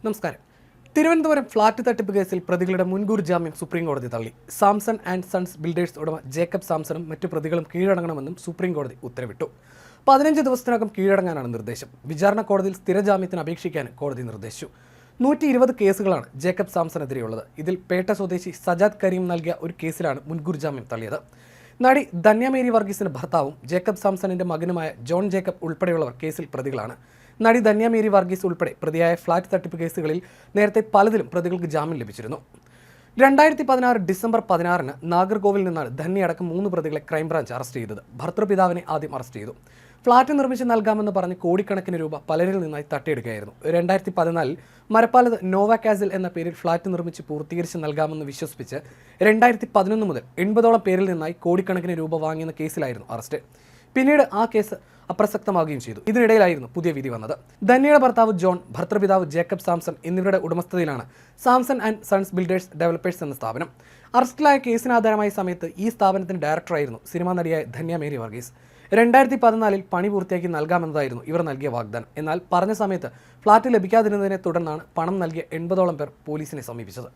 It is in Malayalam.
നമസ്കാരം. തിരുവനന്തപുരം ഫ്ളാറ്റ് തട്ടിപ്പ് കേസിൽ പ്രതികളുടെ മുൻകൂർ ജാമ്യം സുപ്രീം കോടതി തള്ളി. സാംസൺ ആൻഡ് സൺസ് ബിൽഡേഴ്സ് ഉടമ ജേക്കബ് സാംസണും മറ്റു പ്രതികളും കീഴടങ്ങണമെന്നും സുപ്രീം കോടതി ഉത്തരവിട്ടു. 15 ദിവസത്തിനകം കീഴടങ്ങാനാണ് നിർദ്ദേശം. വിചാരണ കോടതിയിൽ സ്ഥിരജാമ്യത്തിന് അപേക്ഷിക്കാൻ കോടതി നിർദ്ദേശിച്ചു. 120 കേസുകളാണ് ജേക്കബ് സാംസണെതിരെയുള്ളത്. ഇതിൽ പേട്ട സ്വദേശി സജാദ് കരീം നൽകിയ ഒരു കേസിലാണ് മുൻകൂർ ജാമ്യം തള്ളിയത്. നടി ധന്യ മേരി വർഗീസിന്റെ ഭർത്താവും ജേക്കബ് സാംസണിന്റെ മകനുമായ ജോൺ ജേക്കബ് ഉൾപ്പെടെയുള്ളവർ കേസിൽ പ്രതികളാണ്. നടി ധന്യ മേരി വർഗീസ് ഉൾപ്പെടെ പ്രതിയായ ഫ്ളാറ്റ് തട്ടിപ്പ് കേസുകളിൽ നേരത്തെ പലതിലും പ്രതികൾക്ക് ജാമ്യം ലഭിച്ചിരുന്നു. 2016 ഡിസംബർ 16-ന് നാഗർകോവിൽ നിന്നാണ് ധന്യയടക്കം 3 പ്രതികളെ ക്രൈംബ്രാഞ്ച് അറസ്റ്റ് ചെയ്തത്. ഭർത്തൃപിതാവിനെ ആദ്യം അറസ്റ്റ് ചെയ്തു. ഫ്ളാറ്റ് നിർമ്മിച്ച് നൽകാമെന്ന് പറഞ്ഞ് കോടിക്കണക്കിന് രൂപ പലരിൽ നിന്നായി തട്ടിയെടുക്കുകയായിരുന്നു. 2014 മരപ്പാലത്ത് നോവാകാസിൽ എന്ന പേരിൽ ഫ്ളാറ്റ് നിർമ്മിച്ച് പൂർത്തീകരിച്ച് നൽകാമെന്ന് വിശ്വസിപ്പിച്ച് 2011 മുതൽ 80ഓളം പേരിൽ നിന്നായി കോടിക്കണക്കിന് രൂപ വാങ്ങിയെന്ന കേസിലായിരുന്നു അറസ്റ്റ്. പിന്നീട് ആ കേസ് അപ്രസക്തമാവുകയും ചെയ്തു. ഇതിനിടയിലായിരുന്നു പുതിയ വിധി വന്നത്. ധന്യയുടെ ഭർത്താവ് ജോൺ, ഭർത്തൃപിതാവ് ജേക്കബ് സാംസൺ എന്നിവരുടെ ഉടമസ്ഥതയിലാണ് Samson and sons builders developers എന്ന സ്ഥാപനം. അറസ്റ്റിലായ കേസിനാധാരമായ സമയത്ത് ഈ സ്ഥാപനത്തിന്റെ ഡയറക്ടറായിരുന്നു സിനിമാ നടിയായ ധന്യ മേരി വർഗീസ്. 2014 പണി പൂർത്തിയാക്കി നൽകാമെന്നതായിരുന്നു ഇവർ നൽകിയ വാഗ്ദാനം. എന്നാൽ പറഞ്ഞ സമയത്ത് ഫ്ളാറ്റ് ലഭിക്കാതിരുന്നതിനെ തുടർന്നാണ് പണം നൽകിയ 80ഓളം പേർ പോലീസിനെ സമീപിച്ചത്.